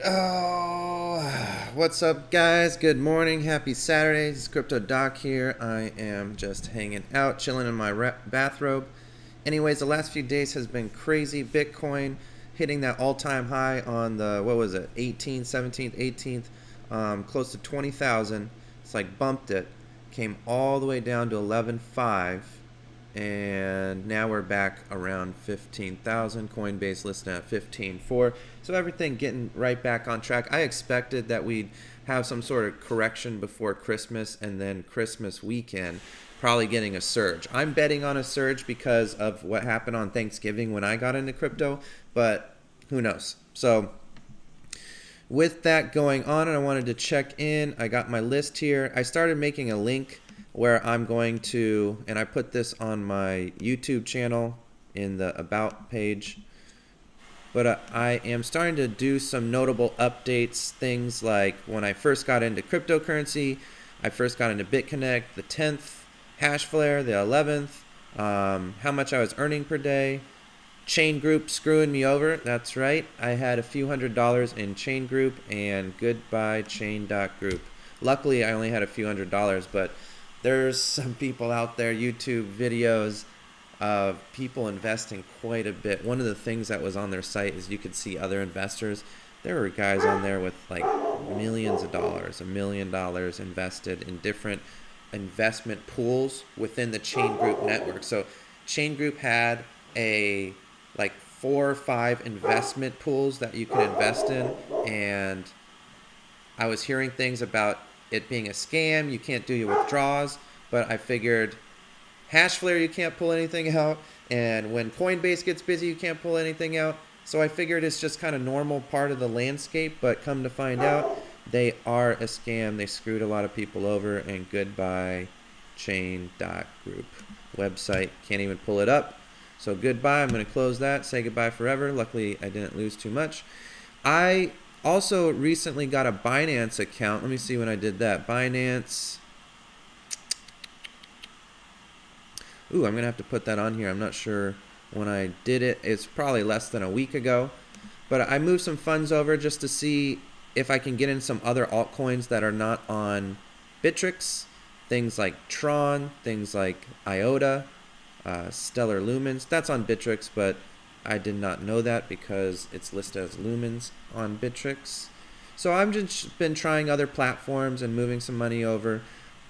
Oh, what's up, guys? Good morning. Happy Saturday. It's Crypto Doc here. I am just hanging out, chilling in my bathrobe. Anyways, the last few days has been crazy. Bitcoin hitting that all-time high on the, what was it, 18th, 17th, 18th, close to 20,000. It's like bumped it. Came all the way down to 11.5. And now we're back around 15,000. Coinbase listed at 15.4. So everything getting right back on track. I expected that we'd have some sort of correction before Christmas and then Christmas weekend, probably getting a surge. I'm betting on a surge because of what happened on Thanksgiving when I got into crypto, but who knows? So with that going on, and I wanted to check in, I got my list here. I started making a link where I'm going to, and I put this on my YouTube channel in the About page, but I am starting to do some notable updates, things like when I first got into cryptocurrency, I first got into Bitconnect, the 10th, Hashflare, the 11th, how much I was earning per day, Chain Group screwing me over, that's right, I had a few $100s in Chain Group, and goodbye Chain.group. Luckily, I only had a few $100s, but there's some people out there, YouTube videos of people investing quite a bit. One of the things that was on their site is you could see other investors. There were guys on there with like millions of dollars, $1 million invested in different investment pools within the Chain Group network. So Chain Group had a like 4 or 5 investment pools that you could invest in, and I was hearing things about it being a scam, you can't do your withdrawals, but I figured Hashflare, you can't pull anything out, and when Coinbase gets busy, you can't pull anything out. So I figured it's just kind of normal part of the landscape, but come to find out, they are a scam. They screwed a lot of people over, and goodbye Chain.group website. Can't even pull it up. So goodbye. I'm going to close that, say goodbye forever. Luckily, I didn't lose too much. I also recently got a Binance account. Let me see when I did that. Binance. Ooh, I'm going to have to put that on here. I'm not sure when I did it. It's probably less than a week ago. But I moved some funds over just to see if I can get in some other altcoins that are not on Bittrex. Things like Tron, things like IOTA, Stellar Lumens. That's on Bittrex, but I did not know that because it's listed as Lumens on Bittrex. So I've just been trying other platforms and moving some money over.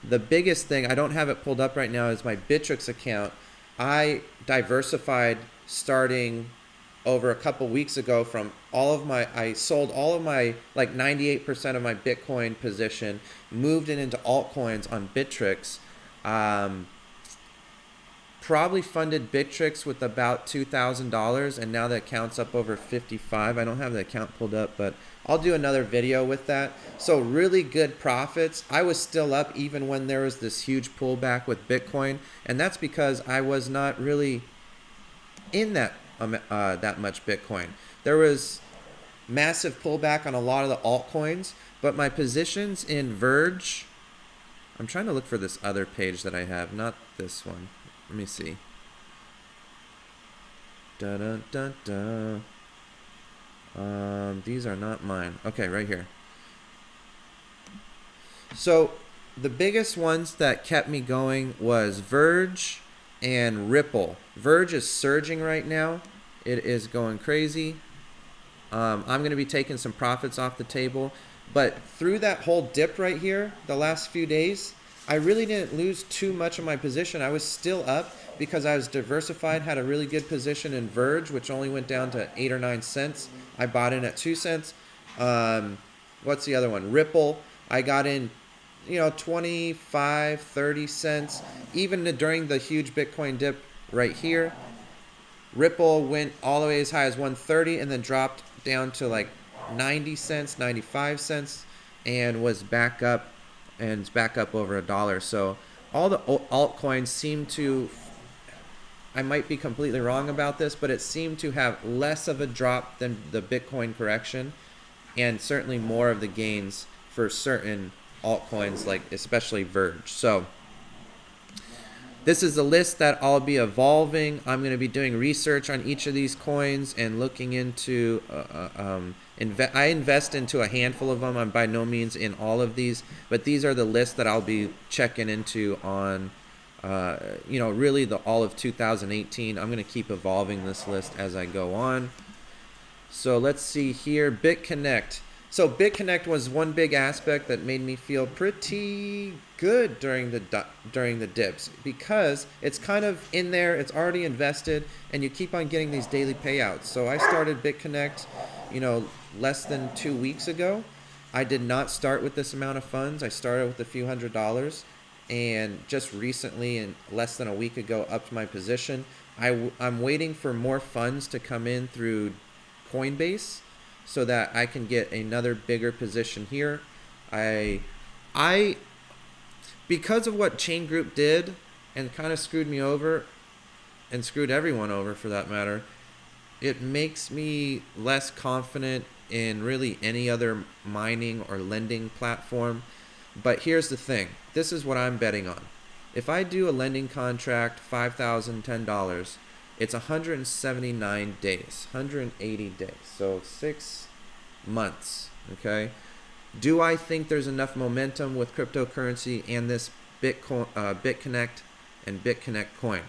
The biggest thing, I don't have it pulled up right now, is my Bittrex account. I diversified starting over a couple weeks ago from I sold all of my, like 98% of my Bitcoin position, moved it into altcoins on Bittrex. Probably funded Bittrex with about $2,000, and now the account's up over 55. I don't have the account pulled up, but I'll do another video with that. So really good profits. I was still up even when there was this huge pullback with Bitcoin, and that's because I was not really in that much Bitcoin. There was massive pullback on a lot of the altcoins, but my positions in Verge, I'm trying to look for this other page that I have, not this one. Let me see. Dun, dun, dun, dun. These are not mine. Okay, right here. So the biggest ones that kept me going was Verge and Ripple. Verge is surging right now. It is going crazy. I'm going to be taking some profits off the table. But through that whole dip right here, the last few days, I really didn't lose too much of my position. I was still up because I was diversified, had a really good position in Verge, which only went down to 8 or 9 cents. I bought in at 2 cents. What's the other one? Ripple. I got in, 25, 30 cents. Even during the huge Bitcoin dip right here, Ripple went all the way as high as 130 and then dropped down to like 90 cents, 95 cents, and was back up. And it's back up over $1. So all the altcoins seem to, I might be completely wrong about this, but it seemed to have less of a drop than the Bitcoin correction, and certainly more of the gains for certain altcoins, like especially Verge. So This is a list that I'll be evolving. I'm going to be doing research on each of these coins and looking into I invest into a handful of them. I'm by no means in all of these, but these are the lists that I'll be checking into on really all of 2018. I'm going to keep evolving this list as I go on. So let's see here, Bitconnect. So Bitconnect was one big aspect that made me feel pretty good during the dips, because it's kind of in there, it's already invested, and you keep on getting these daily payouts. So I started Bitconnect, less than 2 weeks ago. I did not start with this amount of funds. I started with a few $100s, and just recently, and less than a week ago, upped my position. I'm waiting for more funds to come in through CoinBase, so that I can get another bigger position here. Because of what Chain Group did and kind of screwed me over, and screwed everyone over for that matter, it makes me less confident in really any other mining or lending platform. But here's the thing. This is what I'm betting on. If I do a lending contract, $5,010, it's 179 days, 180 days, so 6 months, okay? Do I think there's enough momentum with cryptocurrency and this Bitconnect and Bitconnect coin?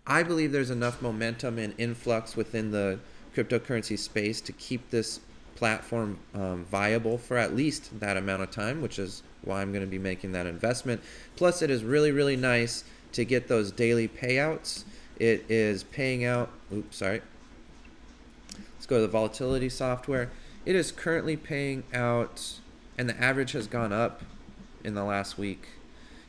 I believe there's enough momentum and influx within the cryptocurrency space to keep this platform viable for at least that amount of time, which is why I'm going to be making that investment. Plus, it is really, really nice to get those daily payouts. It is paying out, let's go to the volatility software. It is currently paying out, and the average has gone up in the last week.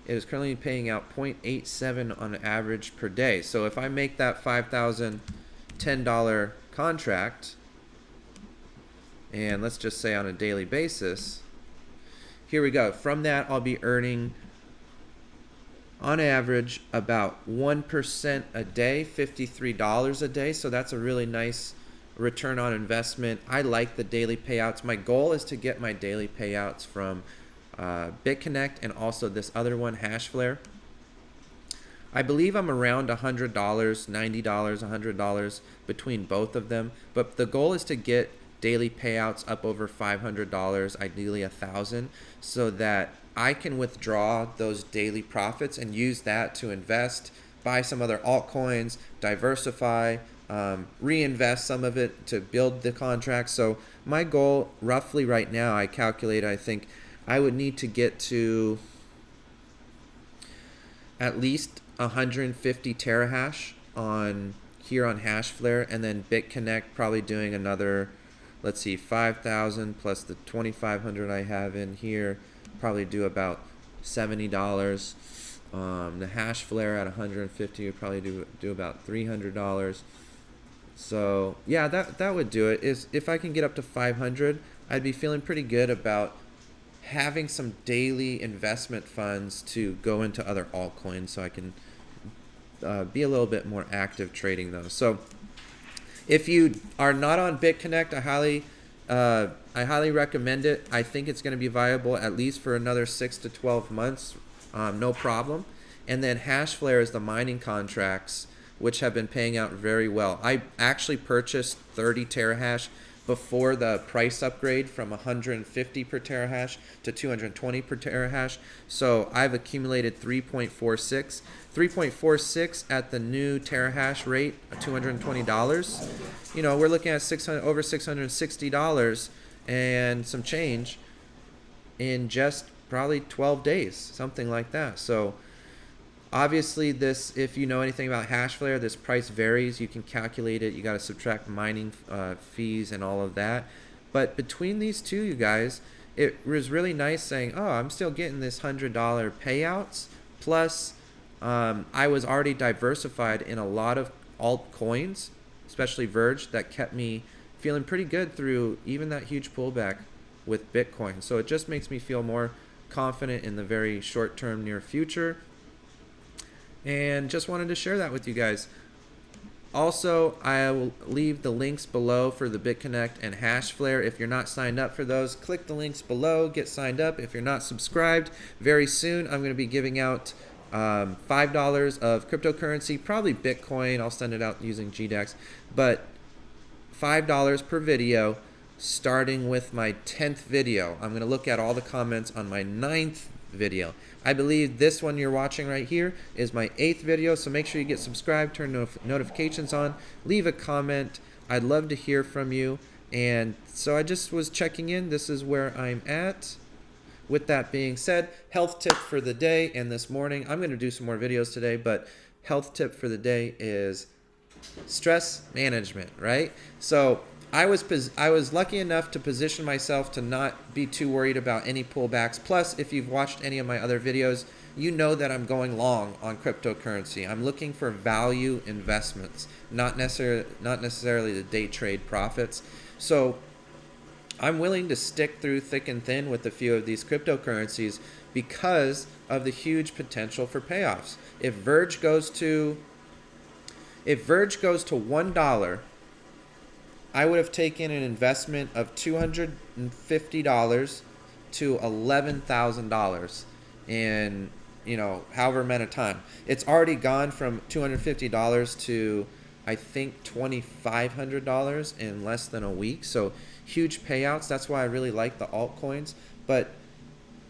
It is currently paying out 0.87 on average per day. So if I make that $5,010 contract, and let's just say on a daily basis, here we go. From that, I'll be earning on average about 1% a day, $53 a day. So that's a really nice return on investment. I like the daily payouts. My goal is to get my daily payouts from Bitconnect and also this other one, Hashflare. I believe I'm around $100, $90, $100 between both of them. But the goal is to get daily payouts up over $500, ideally $1,000, so that I can withdraw those daily profits and use that to invest, buy some other altcoins, diversify, reinvest some of it to build the contract. So my goal roughly right now, I calculate, I think I would need to get to at least 150 terahash on Hashflare, and then Bitconnect probably doing another, let's see, 5,000 plus the 2,500 I have in here, probably do about $70. The Hashflare at 150 would probably do about $300. So yeah, that would do it. Is if I can get up to 500, I'd be feeling pretty good about having some daily investment funds to go into other altcoins, so I can be a little bit more active trading those. So if you are not on Bitconnect, I highly recommend it. I think it's going to be viable at least for another 6 to 12 months, no problem. And then Hashflare is the mining contracts, which have been paying out very well. I actually purchased 30 terahash before the price upgrade from 150 per terahash to 220 per terahash. So I've accumulated 3.46. 3.46 at the new terahash rate of $220. We're looking at over $660 and some change in just probably 12 days, something like that. So obviously this, if you know anything about Hashflare, this price varies. You can calculate it. You got to subtract mining fees and all of that. But between these two, you guys, it was really nice saying, oh, I'm still getting this $100 payouts. Plus, I was already diversified in a lot of altcoins, especially Verge, that kept me feeling pretty good through even that huge pullback with Bitcoin. So it just makes me feel more confident in the very short term, near future. And just wanted to share that with you guys. Also, I will leave the links below for the Bitconnect and Hashflare. If you're not signed up for those, click the links below, get signed up. If you're not subscribed, very soon I'm going to be giving out $5 of cryptocurrency, probably Bitcoin. I'll send it out using GDEX, but $5 per video, starting with my 10th video. I'm going to look at all the comments on my 9th video. I believe this one you're watching right here is my 8th video, so make sure you get subscribed, turn notifications on, leave a comment. I'd love to hear from you. And so I just was checking in. This is where I'm at. With that being said, health tip for the day, and this morning, I'm going to do some more videos today, but health tip for the day is stress management, right? So I was lucky enough to position myself to not be too worried about any pullbacks. Plus, if you've watched any of my other videos, you know that I'm going long on cryptocurrency. I'm looking for value investments, not necessarily the day trade profits. So I'm willing to stick through thick and thin with a few of these cryptocurrencies because of the huge potential for payoffs. If Verge goes to $1, I would have taken an investment of $250 to $11,000 in, however amount of time. It's already gone from $250 to, I think, $2,500 in less than a week. So huge payouts. That's why I really like the altcoins. But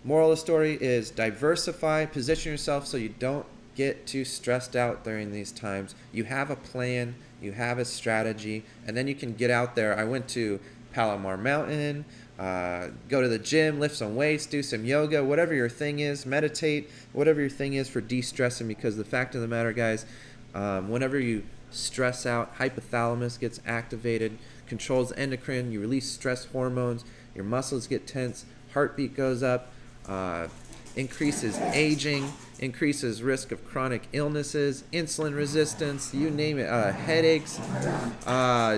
moral of the story is diversify, position yourself so you don't get too stressed out during these times. You have a plan, you have a strategy, and then you can get out there. I went to Palomar Mountain, go to the gym, lift some weights, do some yoga, whatever your thing is, meditate, whatever your thing is for de-stressing, because the fact of the matter, guys, whenever you stress out, hypothalamus gets activated, controls endocrine, you release stress hormones, your muscles get tense, heartbeat goes up, increases aging, increases risk of chronic illnesses, insulin resistance, you name it, headaches,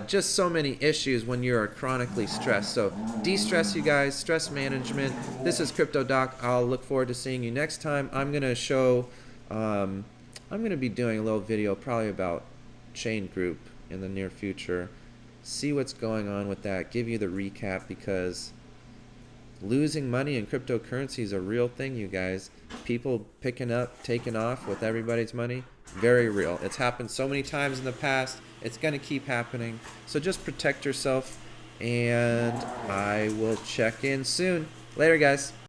just so many issues when you're chronically stressed. So de-stress, you guys, stress management. This is Crypto Doc. I'll look forward to seeing you next time. I'm going to show, I'm going to be doing a little video probably about Chain Group in the near future. See what's going on with that, give you the recap, because losing money in cryptocurrency is a real thing, you guys. People picking up, taking off with everybody's money, very real. It's happened so many times in the past. It's going to keep happening. So just protect yourself, and I will check in soon. Later, guys.